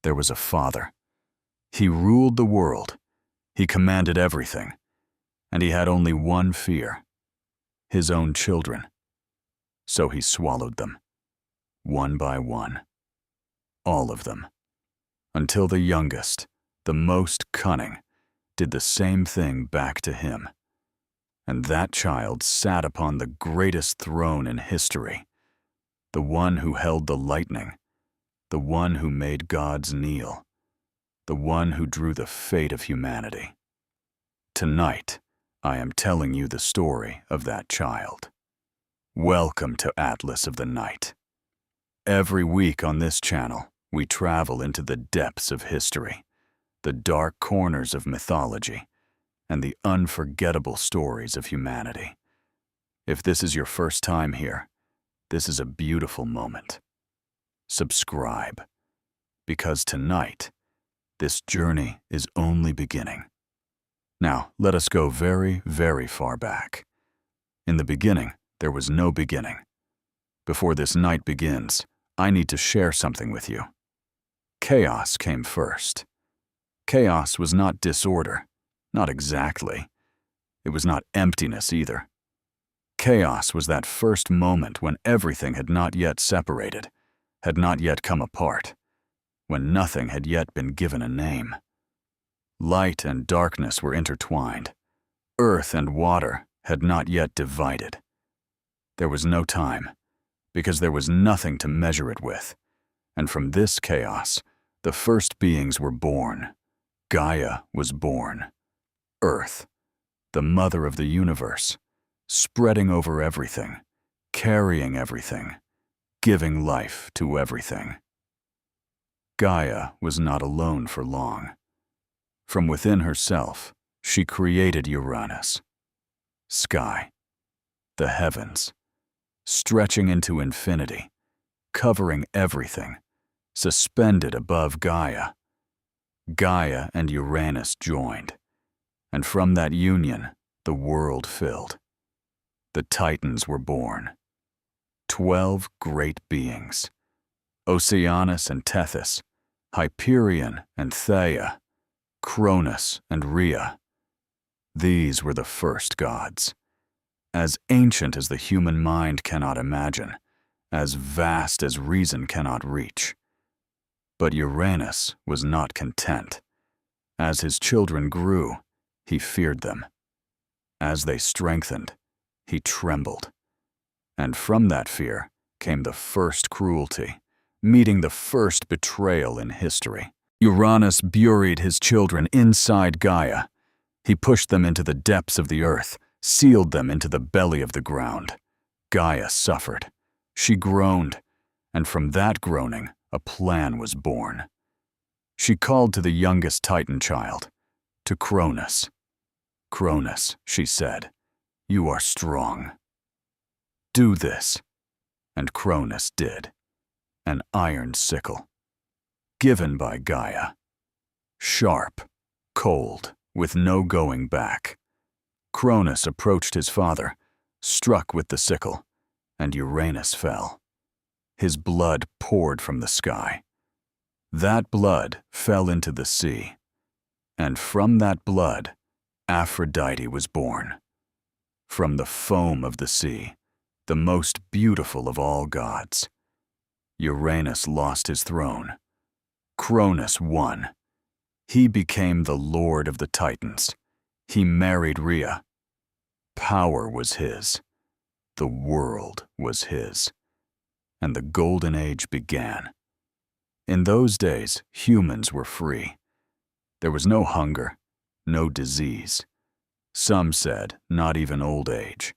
there was a father. He ruled the world, he commanded everything, and he had only one fear: his own children. So he swallowed them, one by one, all of them, until the youngest, the most cunning, did the same thing back to him. And that child sat upon the greatest throne in history, the one who held the lightning, the one who made gods kneel, the one who drew the fate of humanity. Tonight, I am telling you the story of that child. Welcome to Atlas of the Night. Every week on this channel, we travel into the depths of history, the dark corners of mythology, and the unforgettable stories of humanity. If this is your first time here, this is a beautiful moment. Subscribe, because tonight, this journey is only beginning. Now, let us go very, very far back. In the beginning, there was no beginning. Before this night begins, I need to share something with you. Chaos came first. Chaos was not disorder, not exactly. It was not emptiness either. Chaos was that first moment when everything had not yet separated, had not yet come apart, when nothing had yet been given a name. Light and darkness were intertwined. Earth and water had not yet divided. There was no time, because there was nothing to measure it with. And from this chaos, the first beings were born. Gaia was born. Earth, the mother of the universe, spreading over everything, carrying everything, giving life to everything. Gaia was not alone for long. From within herself, she created Uranus, sky, the heavens, stretching into infinity, covering everything, suspended above Gaia. Gaia and Uranus joined, and from that union, the world filled. The Titans were born. 12 great beings: Oceanus and Tethys, Hyperion and Theia, Kronos and Rhea. These were the first gods, as ancient as the human mind cannot imagine, as vast as reason cannot reach. But Uranus was not content. As his children grew, he feared them. As they strengthened, he trembled. And from that fear came the first cruelty, meeting the first betrayal in history. Uranus buried his children inside Gaia. He pushed them into the depths of the earth, sealed them into the belly of the ground. Gaia suffered. She groaned, and from that groaning, a plan was born. She called to the youngest Titan child, to Kronos. "Kronos," she said, "you are strong. Do this." And Kronos did. An iron sickle, given by Gaia. Sharp, cold, with no going back. Kronos approached his father, struck with the sickle, and Uranus fell. His blood poured from the sky. That blood fell into the sea, and from that blood, Aphrodite was born. From the foam of the sea, the most beautiful of all gods. Uranus lost his throne. Kronos won. He became the lord of the Titans. He married Rhea. Power was his. The world was his. And the Golden Age began. In those days, humans were free. There was no hunger, no disease. Some said not even old age.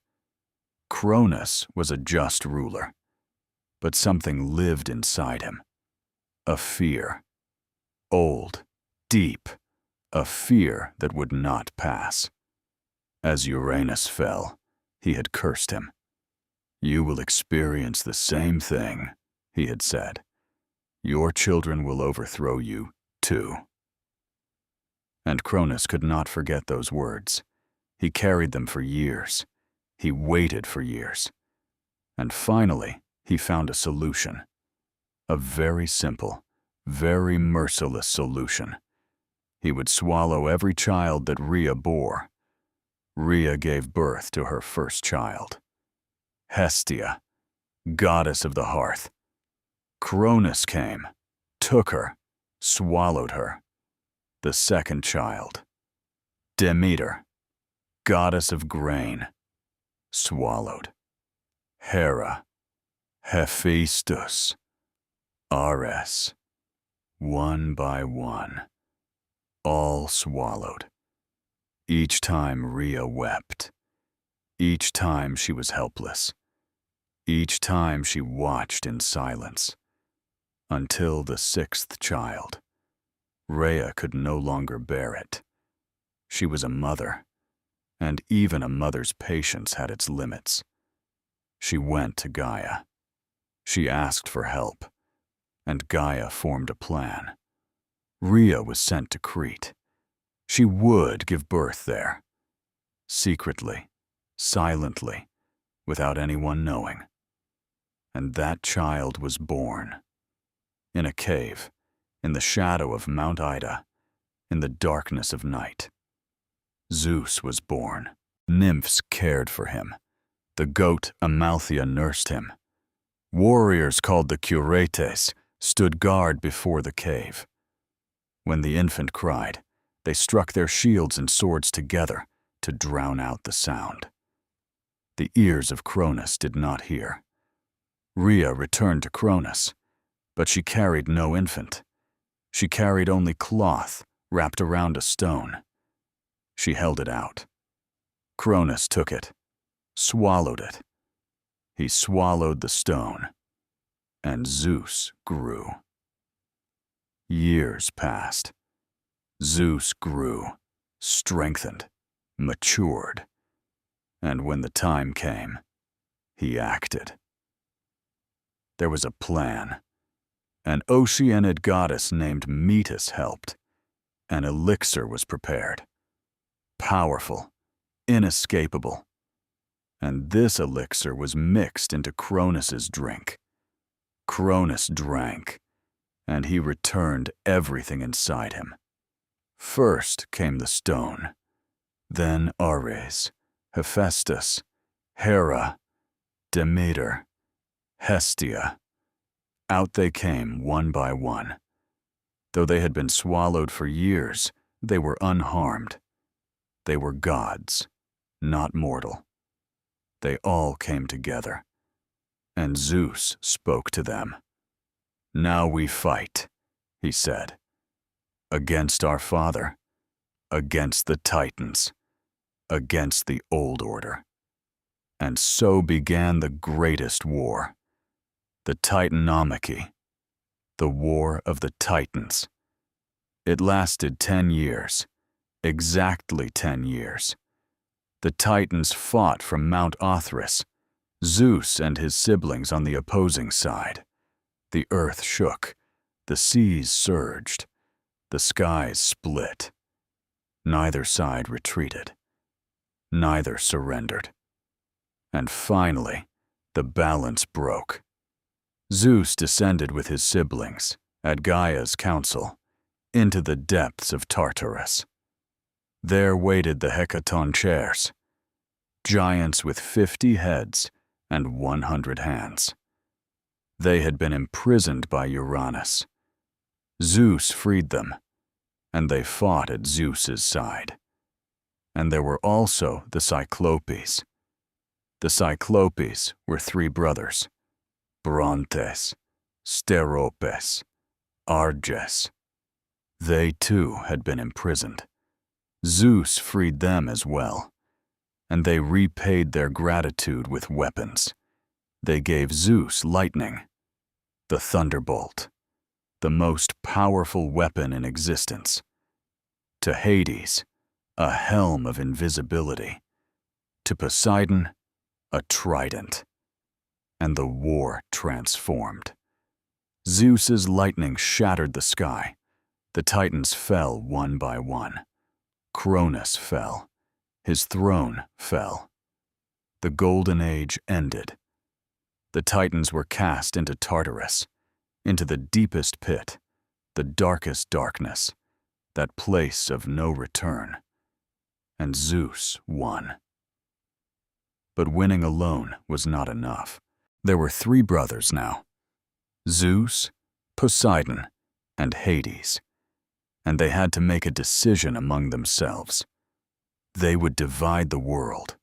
Kronos was a just ruler, but something lived inside him. A fear. Old, deep, a fear that would not pass. As Uranus fell, he had cursed him. "You will experience the same thing," he had said. "Your children will overthrow you, too." And Kronos could not forget those words. He carried them for years. He waited for years. And finally, he found a solution. A very simple, very merciless solution. He would swallow every child that Rhea bore. Rhea gave birth to her first child, Hestia, goddess of the hearth. Kronos came, took her, swallowed her. The second child, Demeter, goddess of grain, swallowed. Hera, Hephaestus, Ares, one by one, all swallowed. Each time Rhea wept. Each time she was helpless. Each time she watched in silence. Until the sixth child. Rhea could no longer bear it. She was a mother, and even a mother's patience had its limits. She went to Gaia. She asked for help, and Gaia formed a plan. Rhea was sent to Crete. She would give birth there, secretly, silently, without anyone knowing. And that child was born. In a cave, in the shadow of Mount Ida, in the darkness of night. Zeus was born. Nymphs cared for him. The goat Amalthea nursed him. Warriors called the Curetes stood guard before the cave. When the infant cried, they struck their shields and swords together to drown out the sound. The ears of Kronos did not hear. Rhea returned to Kronos, but she carried no infant. She carried only cloth wrapped around a stone. She held it out. Kronos took it, swallowed it. He swallowed the stone, and Zeus grew. Years passed. Zeus grew, strengthened, matured, and when the time came, he acted. There was a plan. An oceanid goddess named Metis helped. An elixir was prepared. Powerful, inescapable. And this elixir was mixed into Kronos' drink. Kronos drank, and he returned everything inside him. First came the stone, then Ares, Hephaestus, Hera, Demeter, Hestia. Out they came one by one. Though they had been swallowed for years, they were unharmed. They were gods, not mortal. They all came together, and Zeus spoke to them. "Now we fight," he said, "against our father, against the Titans, against the old order." And so began the greatest war, the Titanomachy, the War of the Titans. It lasted 10 years, exactly 10 years. The Titans fought from Mount Othrys, Zeus and his siblings on the opposing side. The earth shook, the seas surged, the skies split. Neither side retreated. Neither surrendered. And finally, the balance broke. Zeus descended with his siblings, at Gaia's counsel, into the depths of Tartarus. There waited the Hecaton chairs, giants with 50 heads and 100 hands. They had been imprisoned by Uranus. Zeus freed them, and they fought at Zeus's side. And there were also the Cyclopes. The Cyclopes were 3 brothers, Brontes, Steropes, Arges. They too had been imprisoned. Zeus freed them as well, and they repaid their gratitude with weapons. They gave Zeus lightning, the thunderbolt, the most powerful weapon in existence. To Hades, a helm of invisibility. To Poseidon, a trident. And the war transformed. Zeus's lightning shattered the sky. The Titans fell one by one. Kronos fell. His throne fell. The Golden Age ended. The Titans were cast into Tartarus, into the deepest pit, the darkest darkness, that place of no return. And Zeus won. But winning alone was not enough. There were 3 brothers now: Zeus, Poseidon, and Hades. And they had to make a decision among themselves. They would divide the world.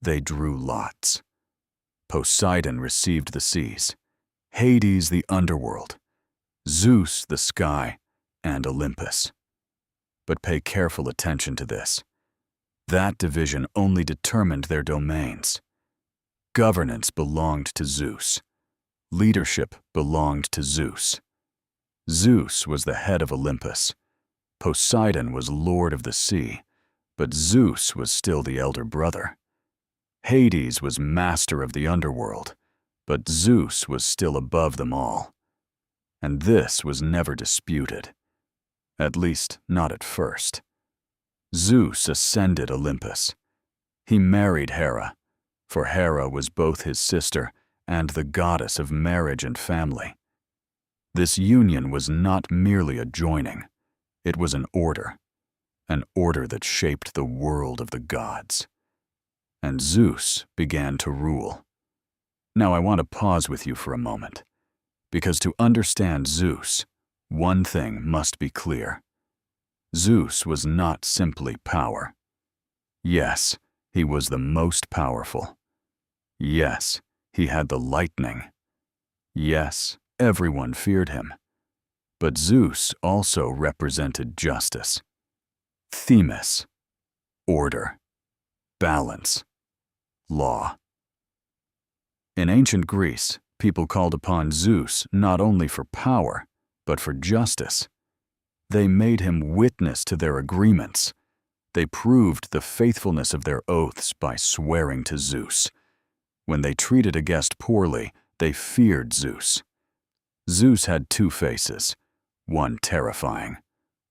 They drew lots. Poseidon received the seas, Hades the underworld, Zeus the sky, and Olympus. But pay careful attention to this. That division only determined their domains. Governance belonged to Zeus. Leadership belonged to Zeus. Zeus was the head of Olympus. Poseidon was lord of the sea, but Zeus was still the elder brother. Hades was master of the underworld, but Zeus was still above them all. And this was never disputed. At least, not at first. Zeus ascended Olympus. He married Hera, for Hera was both his sister and the goddess of marriage and family. This union was not merely a joining. It was an order that shaped the world of the gods. And Zeus began to rule. Now I want to pause with you for a moment, because to understand Zeus, one thing must be clear. Zeus was not simply power. Yes, he was the most powerful. Yes, he had the lightning. Yes, everyone feared him. But Zeus also represented justice, themis, order, balance, law. In ancient Greece, people called upon Zeus not only for power, but for justice. They made him witness to their agreements. They proved the faithfulness of their oaths by swearing to Zeus. When they treated a guest poorly, they feared Zeus. Zeus had 2 faces, one terrifying,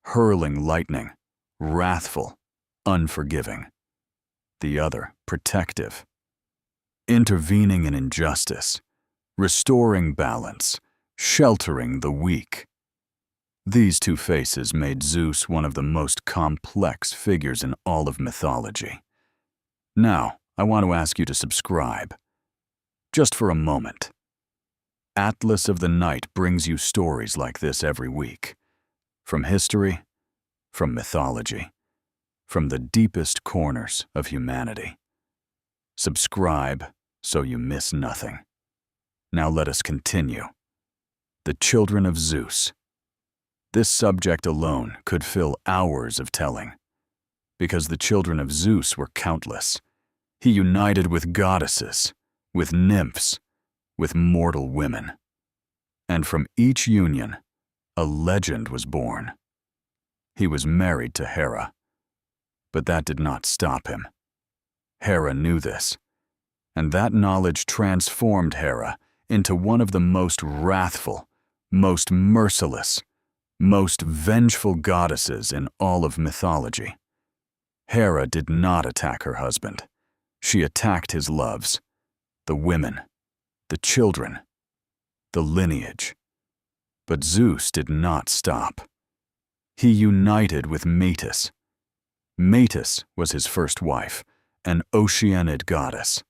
hurling lightning, wrathful, unforgiving. The other protective, intervening in injustice, restoring balance, sheltering the weak. These 2 faces made Zeus one of the most complex figures in all of mythology. Now, I want to ask you to subscribe. Just for a moment. Atlas of the Night brings you stories like this every week. From history, from mythology, from the deepest corners of humanity. Subscribe so you miss nothing. Now let us continue. The children of Zeus. This subject alone could fill hours of telling. Because the children of Zeus were countless. He united with goddesses, with nymphs, with mortal women. And from each union, a legend was born. He was married to Hera. But that did not stop him. Hera knew this, and that knowledge transformed Hera into one of the most wrathful, most merciless, most vengeful goddesses in all of mythology. Hera did not attack her husband. She attacked his loves, the women, the children, the lineage. But Zeus did not stop. He united with Metis. Metis was his first wife, an Oceanid goddess.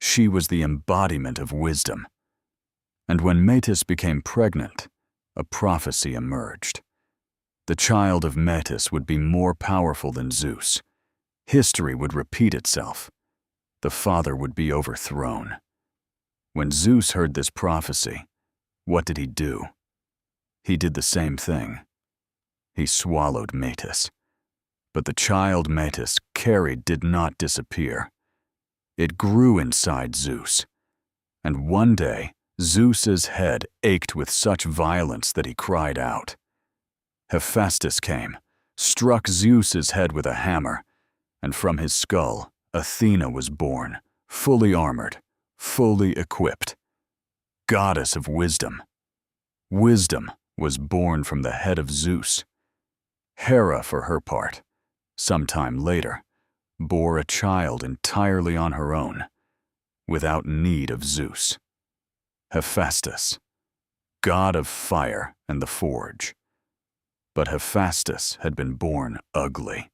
She was the embodiment of wisdom. And when Metis became pregnant, a prophecy emerged. The child of Metis would be more powerful than Zeus. History would repeat itself. The father would be overthrown. When Zeus heard this prophecy, what did he do? He did the same thing. He swallowed Metis. But the child Metis carried did not disappear. It grew inside Zeus. And one day, Zeus's head ached with such violence that he cried out. Hephaestus came, struck Zeus's head with a hammer, and from his skull, Athena was born, fully armored, fully equipped. Goddess of wisdom. Wisdom was born from the head of Zeus. Hera, for her part, sometime later, bore a child entirely on her own, without need of Zeus. Hephaestus, god of fire and the forge. But Hephaestus had been born ugly,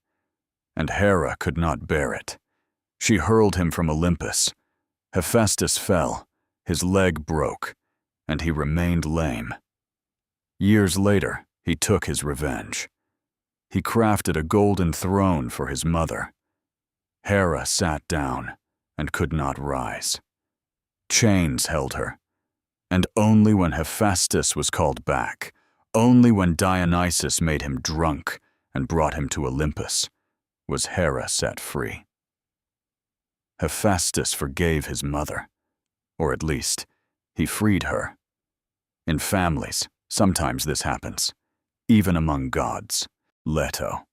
and Hera could not bear it. She hurled him from Olympus. Hephaestus fell, his leg broke, and he remained lame. Years later, he took his revenge. He crafted a golden throne for his mother. Hera sat down and could not rise. Chains held her, and only when Hephaestus was called back, only when Dionysus made him drunk and brought him to Olympus, was Hera set free. Hephaestus forgave his mother, or at least, he freed her. In families, sometimes this happens, even among gods. Leto.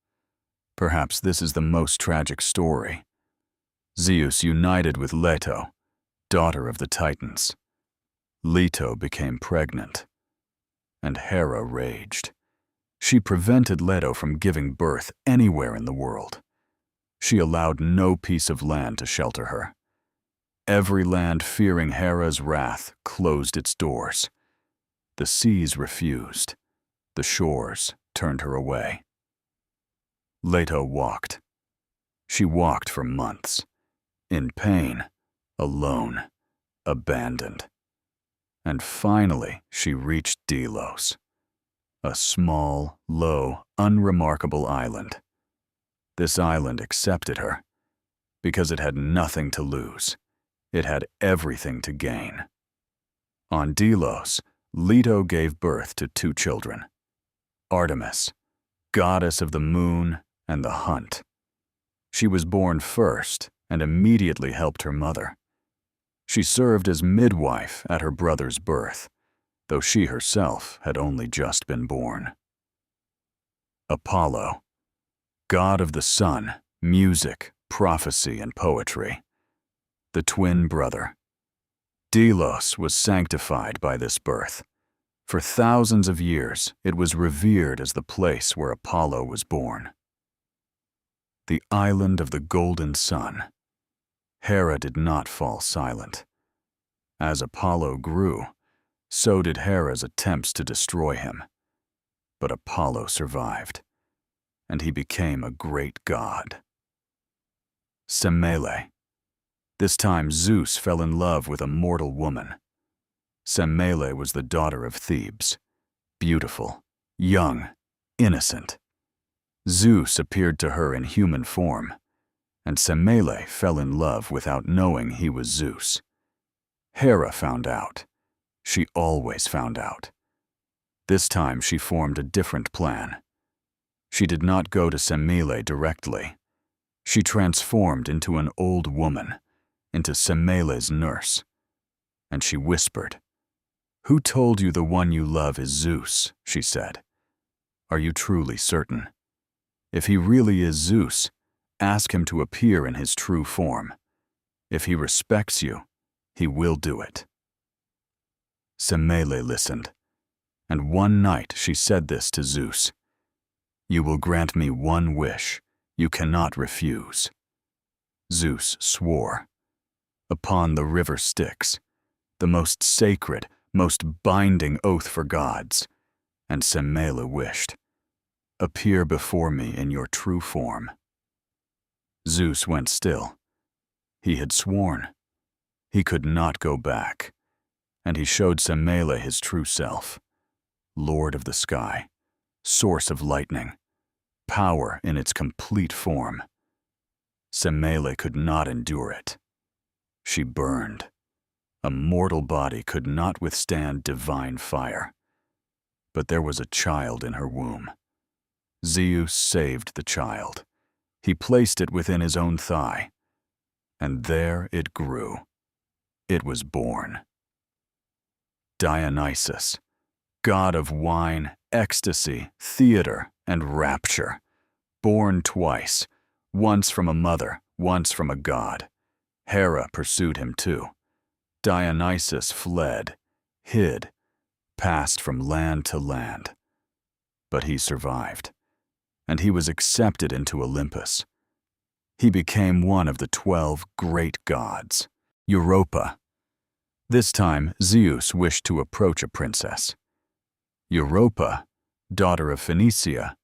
Perhaps this is the most tragic story. Zeus united with Leto, daughter of the Titans. Leto became pregnant, and Hera raged. She prevented Leto from giving birth anywhere in the world. She allowed no piece of land to shelter her. Every land fearing Hera's wrath closed its doors. The seas refused. The shores turned her away. Leto walked. She walked for months, in pain, alone, abandoned. And finally she reached Delos, a small, low, unremarkable island. This island accepted her because it had nothing to lose. It had everything to gain. On Delos, Leto gave birth to 2 children. Artemis, goddess of the moon and the hunt. She was born first and immediately helped her mother. She served as midwife at her brother's birth, though she herself had only just been born. Apollo, god of the sun, music, prophecy, and poetry. The twin brother. Delos was sanctified by this birth. For thousands of years, it was revered as the place where Apollo was born. The island of the golden sun. Hera did not fall silent. As Apollo grew, so did Hera's attempts to destroy him. But Apollo survived, and he became a great god. Semele. This time Zeus fell in love with a mortal woman. Semele was the daughter of Thebes, beautiful, young, innocent. Zeus appeared to her in human form, and Semele fell in love without knowing he was Zeus. Hera found out. She always found out. This time she formed a different plan. She did not go to Semele directly. She transformed into an old woman, into Semele's nurse, and she whispered, "Who told you the one you love is Zeus?" she said. "Are you truly certain? If he really is Zeus, ask him to appear in his true form. If he respects you, he will do it." Semele listened, and one night she said this to Zeus, "You will grant me one wish. You cannot refuse." Zeus swore. Upon the river Styx, the most sacred, most binding oath for gods, and Semele wished, "Appear before me in your true form." Zeus went still. He had sworn. He could not go back, and he showed Semele his true self, Lord of the sky, source of lightning, power in its complete form. Semele could not endure it. She burned. A mortal body could not withstand divine fire. But there was a child in her womb. Zeus saved the child. He placed it within his own thigh, and there it grew. It was born. Dionysus, god of wine, ecstasy, theater, and rapture, born twice, once from a mother, once from a god. Hera pursued him too. Dionysus fled, hid, passed from land to land. But he survived, and he was accepted into Olympus. He became one of the 12 great gods. Europa. This time, Zeus wished to approach a princess. Europa, daughter of Phoenicia,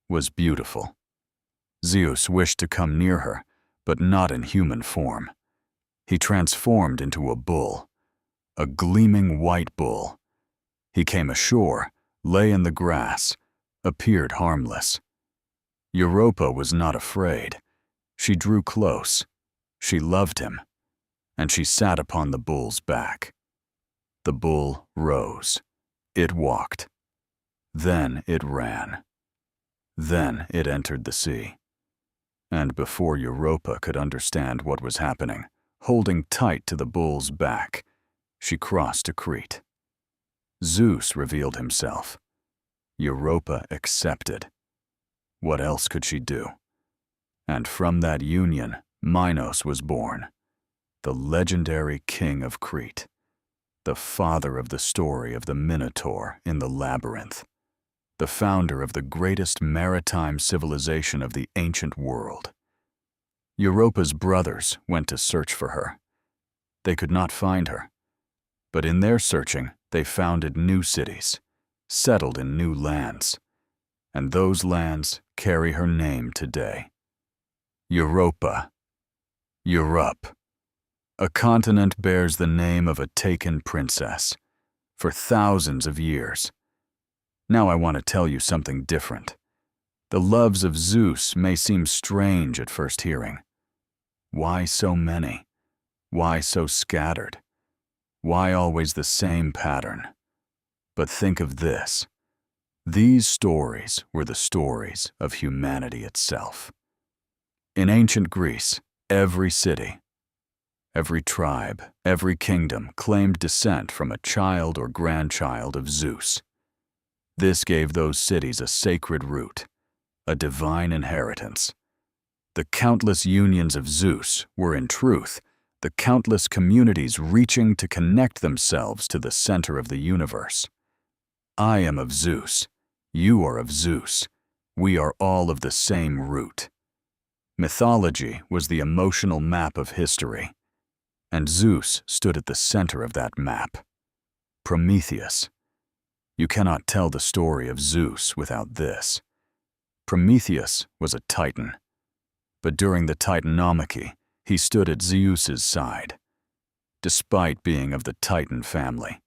was beautiful. Zeus wished to come near her, but not in human form. He transformed into a bull, a gleaming white bull. He came ashore, lay in the grass, appeared harmless. Europa was not afraid. She drew close. She loved him, and she sat upon the bull's back. The bull rose. It walked. Then it ran. Then it entered the sea. And before Europa could understand what was happening, holding tight to the bull's back, she crossed to Crete. Zeus revealed himself. Europa accepted. What else could she do? And from that union, Minos was born, the legendary king of Crete, the father of the story of the Minotaur in the labyrinth, the founder of the greatest maritime civilization of the ancient world. Europa's brothers went to search for her. They could not find her, but in their searching, they founded new cities, settled in new lands, and those lands carry her name today. Europa. Europe. A continent bears the name of a taken princess for thousands of years. Now I want to tell you something different. The loves of Zeus may seem strange at first hearing. Why so many? Why so scattered? Why always the same pattern? But think of this. These stories were the stories of humanity itself. In ancient Greece, every city, every tribe, every kingdom claimed descent from a child or grandchild of Zeus. This gave those cities a sacred root, a divine inheritance. The countless unions of Zeus were, in truth, the countless communities reaching to connect themselves to the center of the universe. I am of Zeus. You are of Zeus. We are all of the same root. Mythology was the emotional map of history, and Zeus stood at the center of that map. Prometheus. You cannot tell the story of Zeus without this. Prometheus was a titan, but during the Titanomachy, he stood at Zeus's side, despite being of the Titan family,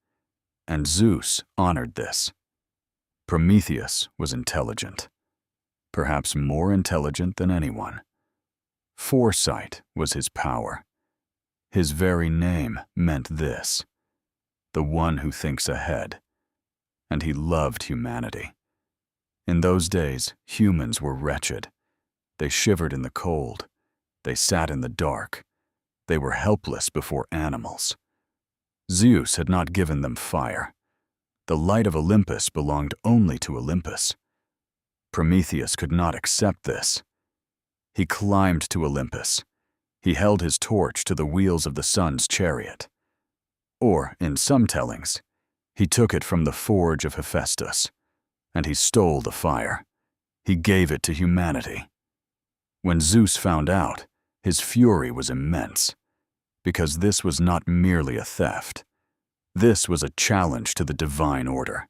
and Zeus honored this. Prometheus was intelligent, perhaps more intelligent than anyone. Foresight was his power. His very name meant this, the one who thinks ahead, and he loved humanity. In those days, humans were wretched. They shivered in the cold. They sat in the dark. They were helpless before animals. Zeus had not given them fire. The light of Olympus belonged only to Olympus. Prometheus could not accept this. He climbed to Olympus. He held his torch to the wheels of the sun's chariot. Or, in some tellings, he took it from the forge of Hephaestus, and he stole the fire. He gave it to humanity. When Zeus found out, his fury was immense, because this was not merely a theft. This was a challenge to the divine order.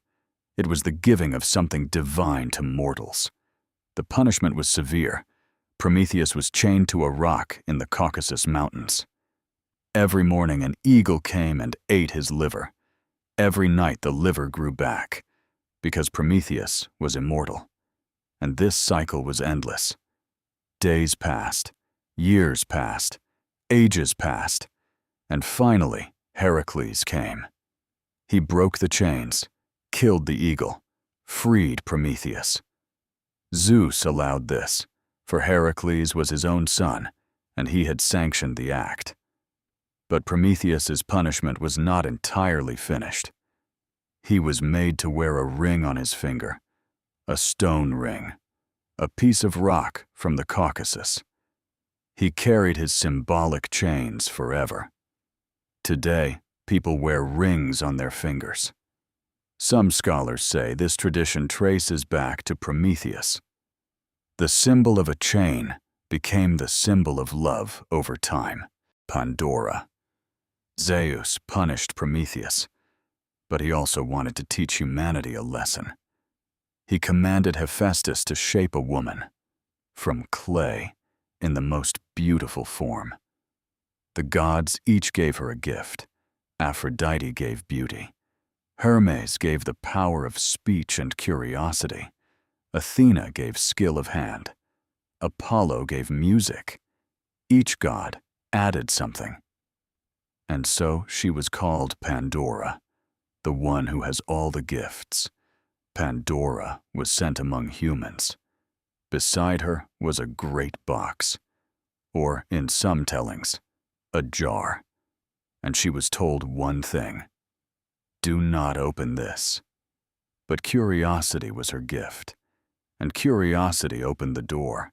It was the giving of something divine to mortals. The punishment was severe. Prometheus was chained to a rock in the Caucasus Mountains. Every morning an eagle came and ate his liver. Every night the liver grew back, because Prometheus was immortal. And this cycle was endless. Days passed, years passed, ages passed, and finally Heracles came. He broke the chains, killed the eagle, freed Prometheus. Zeus allowed this, for Heracles was his own son, and he had sanctioned the act. But Prometheus's punishment was not entirely finished. He was made to wear a ring on his finger, a stone ring, a piece of rock from the Caucasus. He carried his symbolic chains forever. Today, people wear rings on their fingers. Some scholars say this tradition traces back to Prometheus. The symbol of a chain became the symbol of love over time. Pandora. Zeus punished Prometheus, but he also wanted to teach humanity a lesson. He commanded Hephaestus to shape a woman from clay in the most beautiful form. The gods each gave her a gift. Aphrodite gave beauty. Hermes gave the power of speech and curiosity. Athena gave skill of hand. Apollo gave music. Each god added something. And so she was called Pandora, the one who has all the gifts. Pandora was sent among humans. Beside her was a great box, or in some tellings, a jar. And she was told one thing: do not open this. But curiosity was her gift, and curiosity opened the door.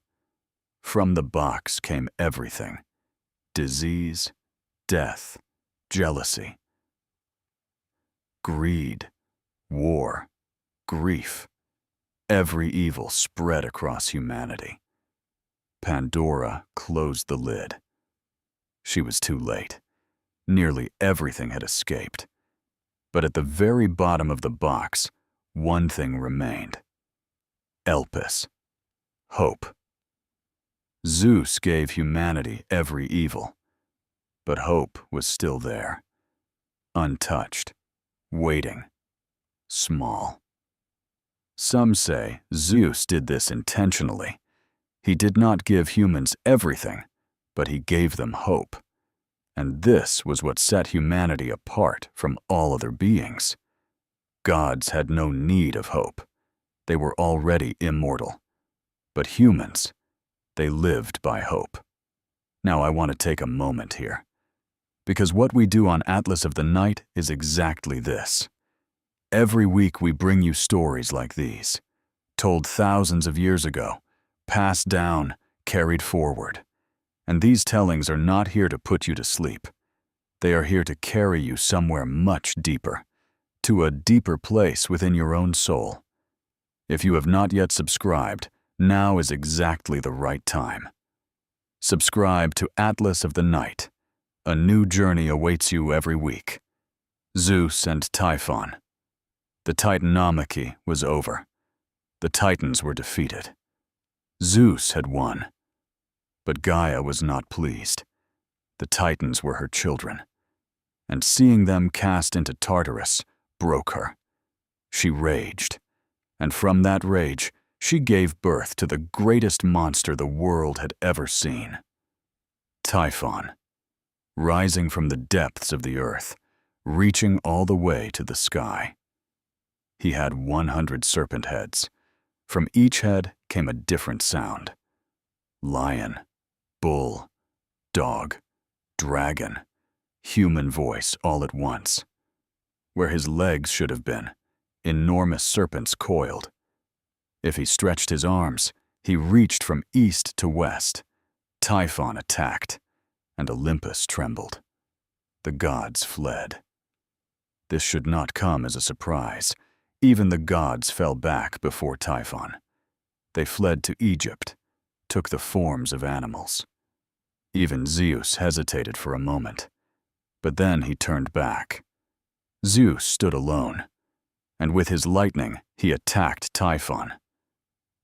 From the box came everything: disease, death, jealousy, greed, war, grief. Every evil spread across humanity. Pandora closed the lid. She was too late. Nearly everything had escaped. But at the very bottom of the box, one thing remained: Olympus, hope. Zeus gave humanity every evil, but hope was still there, untouched, waiting, small. Some say Zeus did this intentionally. He did not give humans everything, but he gave them hope. And this was what set humanity apart from all other beings. Gods had no need of hope. They were already immortal. But humans, they lived by hope. Now I want to take a moment here, because what we do on Atlas of the Night is exactly this. Every week we bring you stories like these, told thousands of years ago, passed down, carried forward. And these tellings are not here to put you to sleep. They are here to carry you somewhere much deeper, to a deeper place within your own soul. If you have not yet subscribed, now is exactly the right time. Subscribe to Atlas of the Night. A new journey awaits you every week. Zeus and Typhon. The Titanomachy was over. The Titans were defeated. Zeus had won. But Gaia was not pleased. The Titans were her children, and seeing them cast into Tartarus broke her. She raged, and from that rage she gave birth to the greatest monster the world had ever seen. Typhon, rising from the depths of the earth, reaching all the way to the sky. He had 100 serpent heads. From each head came a different sound. Lion, bull, dog, dragon, human voice all at once. Where his legs should have been, enormous serpents coiled. If he stretched his arms, he reached from east to west. Typhon attacked, and Olympus trembled. The gods fled. This should not come as a surprise. Even the gods fell back before Typhon. They fled to Egypt, took the forms of animals. Even Zeus hesitated for a moment, but then he turned back. Zeus stood alone, and with his lightning he attacked Typhon.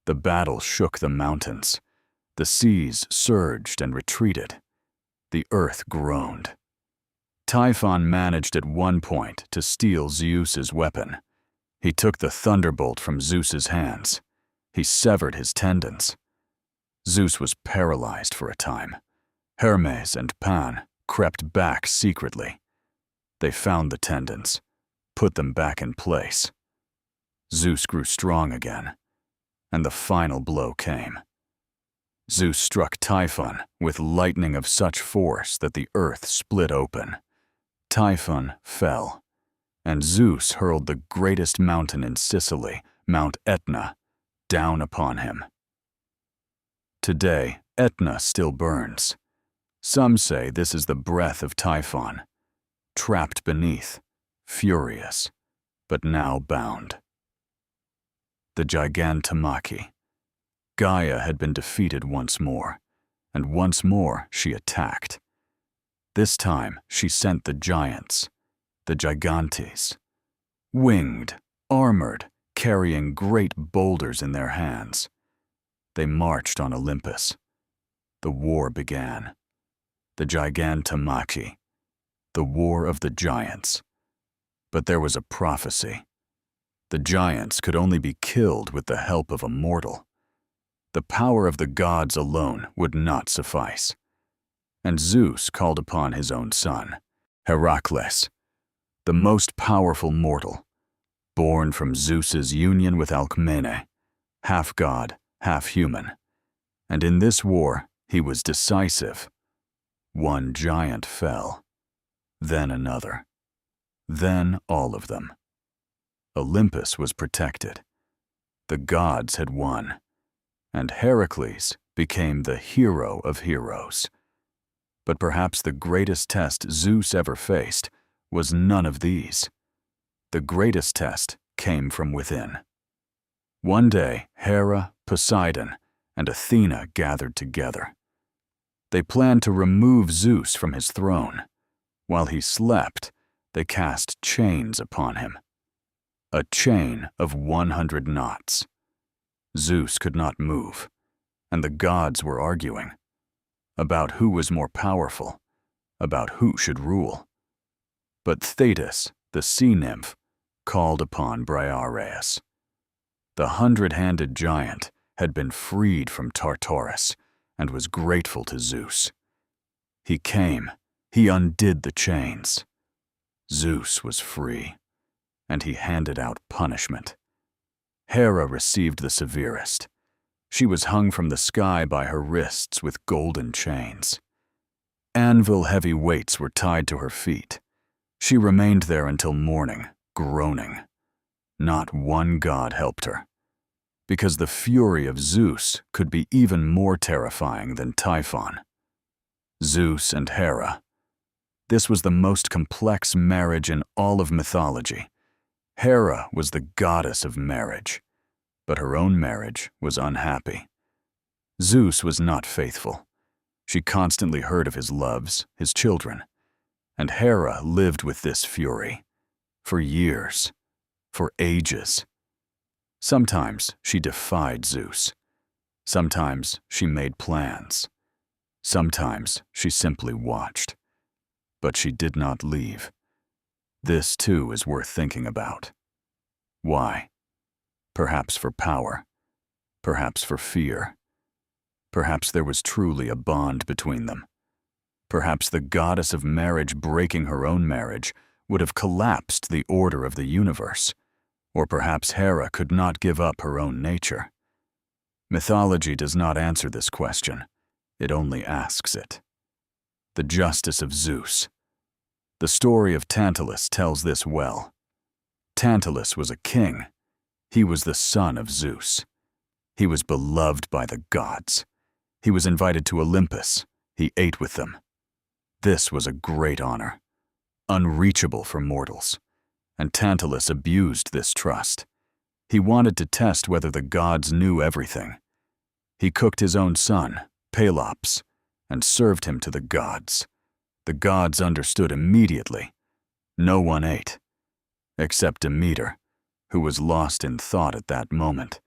The battle shook the mountains. The seas surged and retreated. The earth groaned. Typhon managed at one point to steal Zeus's weapon. He took the thunderbolt from Zeus's hands. He severed his tendons. Zeus was paralyzed for a time. Hermes and Pan crept back secretly. They found the tendons, put them back in place. Zeus grew strong again, and the final blow came. Zeus struck Typhon with lightning of such force that the earth split open. Typhon fell, and Zeus hurled the greatest mountain in Sicily, Mount Etna, down upon him. Today, Etna still burns. Some say this is the breath of Typhon, trapped beneath, furious, but now bound. The Gigantomachy. Gaia had been defeated once more, and once more she attacked. This time she sent the giants, the Gigantes. winged, armored, carrying great boulders in their hands. They marched on Olympus. The war began. The Gigantomachy, the war of the giants. But there was a prophecy. The giants could only be killed with the help of a mortal. The power of the gods alone would not suffice. And Zeus called upon his own son, Heracles, the most powerful mortal, born from Zeus's union with Alcmene, half god, half human. And in this war, he was decisive. One giant fell, then another, then all of them. Olympus was protected. The gods had won, and Heracles became the hero of heroes. But perhaps the greatest test Zeus ever faced was none of these. The greatest test came from within. One day, Hera, Poseidon, and Athena gathered together. They planned to remove Zeus from his throne. While he slept, they cast chains upon him. A chain of 100 knots. Zeus could not move, and the gods were arguing about who was more powerful, about who should rule. But Thetis, the sea nymph, called upon Briareus. The 100-handed giant had been freed from Tartarus and was grateful to Zeus. He came, he undid the chains. Zeus was free, and he handed out punishment. Hera received the severest. She was hung from the sky by her wrists with golden chains. Anvil-heavy weights were tied to her feet. She remained there until morning, groaning. Not one god helped her, because the fury of Zeus could be even more terrifying than Typhon. Zeus and Hera. This was the most complex marriage in all of mythology. Hera was the goddess of marriage, but her own marriage was unhappy. Zeus was not faithful. She constantly heard of his loves, his children, and Hera lived with this fury for years, for ages. Sometimes she defied Zeus. Sometimes she made plans. Sometimes she simply watched. But she did not leave. This, too, is worth thinking about. Why? Perhaps for power. Perhaps for fear. Perhaps there was truly a bond between them. Perhaps the goddess of marriage breaking her own marriage would have collapsed the order of the universe. Or perhaps Hera could not give up her own nature. Mythology does not answer this question. It only asks it. The justice of Zeus. The story of Tantalus tells this well. Tantalus was a king. He was the son of Zeus. He was beloved by the gods. He was invited to Olympus. He ate with them. This was a great honor, unreachable for mortals, and Tantalus abused this trust. He wanted to test whether the gods knew everything. He cooked his own son, Pelops, and served him to the gods. The gods understood immediately. No one ate, except Demeter, who was lost in thought at that moment,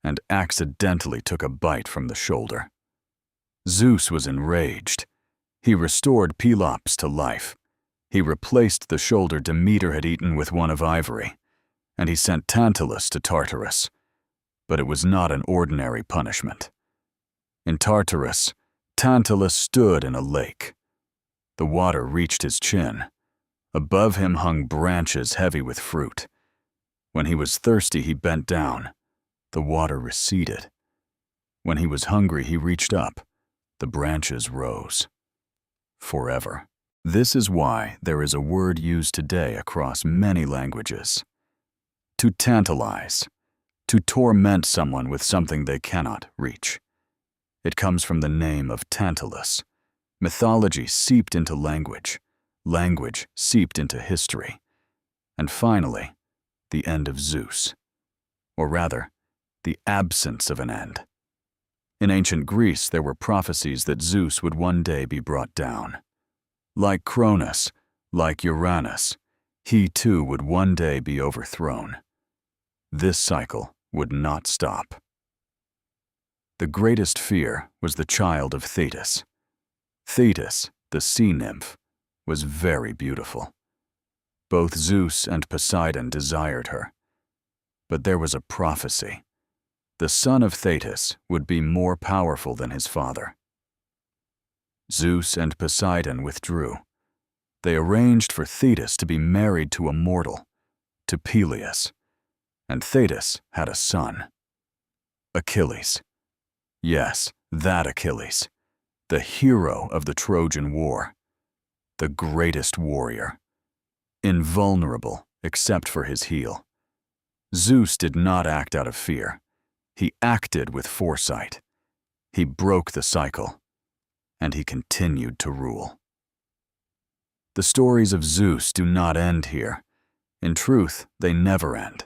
and accidentally took a bite from the shoulder. Zeus was enraged. He restored Pelops to life. He replaced the shoulder Demeter had eaten with one of ivory, and he sent Tantalus to Tartarus. But it was not an ordinary punishment. In Tartarus, Tantalus stood in a lake. The water reached his chin. Above him hung branches heavy with fruit. When he was thirsty, he bent down. The water receded. When he was hungry, he reached up. The branches rose. Forever. This is why there is a word used today across many languages. To tantalize. To torment someone with something they cannot reach. It comes from the name of Tantalus. Mythology seeped into language. Language seeped into history. And finally, the end of Zeus. Or rather, the absence of an end. In ancient Greece, there were prophecies that Zeus would one day be brought down. Like Kronos, like Uranus, He too would one day be overthrown. This cycle would not stop. The greatest fear was the child of Thetis. Thetis, the sea nymph, was very beautiful. Both Zeus and Poseidon desired her. But there was a prophecy. The son of Thetis would be more powerful than his father. Zeus and Poseidon withdrew. They arranged for Thetis to be married to a mortal, to Peleus, and Thetis had a son. Achilles. Yes, that Achilles, the hero of the Trojan War, the greatest warrior, invulnerable except for his heel. Zeus did not act out of fear. He acted with foresight. He broke the cycle, and he continued to rule. The stories of Zeus do not end here. In truth, they never end.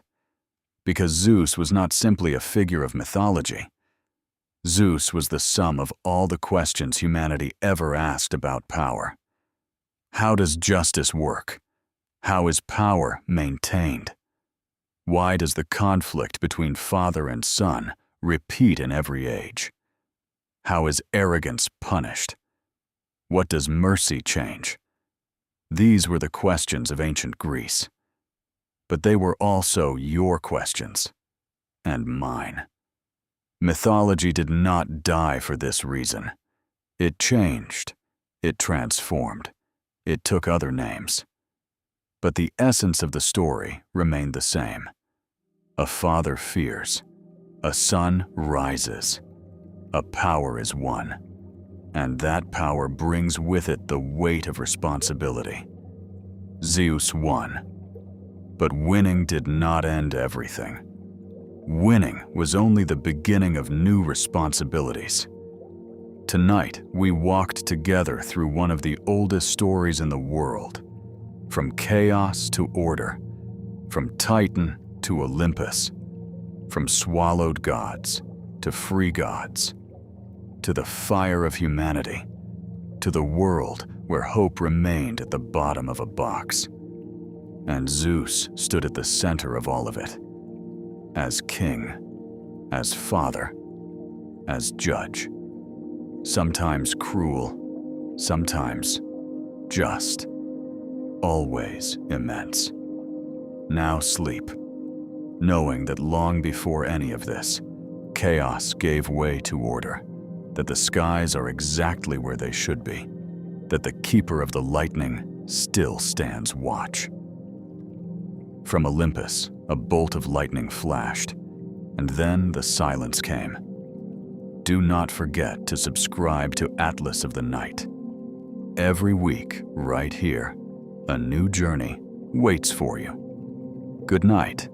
Because Zeus was not simply a figure of mythology. Zeus was the sum of all the questions humanity ever asked about power. How does justice work? How is power maintained? Why does the conflict between father and son repeat in every age? How is arrogance punished? What does mercy change? These were the questions of ancient Greece. But they were also your questions, and mine. Mythology did not die for this reason. It changed. It transformed. It took other names. But the essence of the story remained the same. A father fears. A son rises. A power is won. And that power brings with it the weight of responsibility. Zeus won. But winning did not end everything. Winning was only the beginning of new responsibilities. Tonight, we walked together through one of the oldest stories in the world. From chaos to order. From Titan to Olympus. From swallowed gods to free gods. To the fire of humanity. To the world where hope remained at the bottom of a box. And Zeus stood at the center of all of it. As king, as father, as judge. Sometimes cruel, sometimes just. Always immense. Now sleep, knowing that long before any of this, chaos gave way to order, that the skies are exactly where they should be, that the keeper of the lightning still stands watch. From Olympus, a bolt of lightning flashed, and then the silence came. Do not forget to subscribe to Atlas of the Night. Every week, right here, a new journey waits for you. Good night.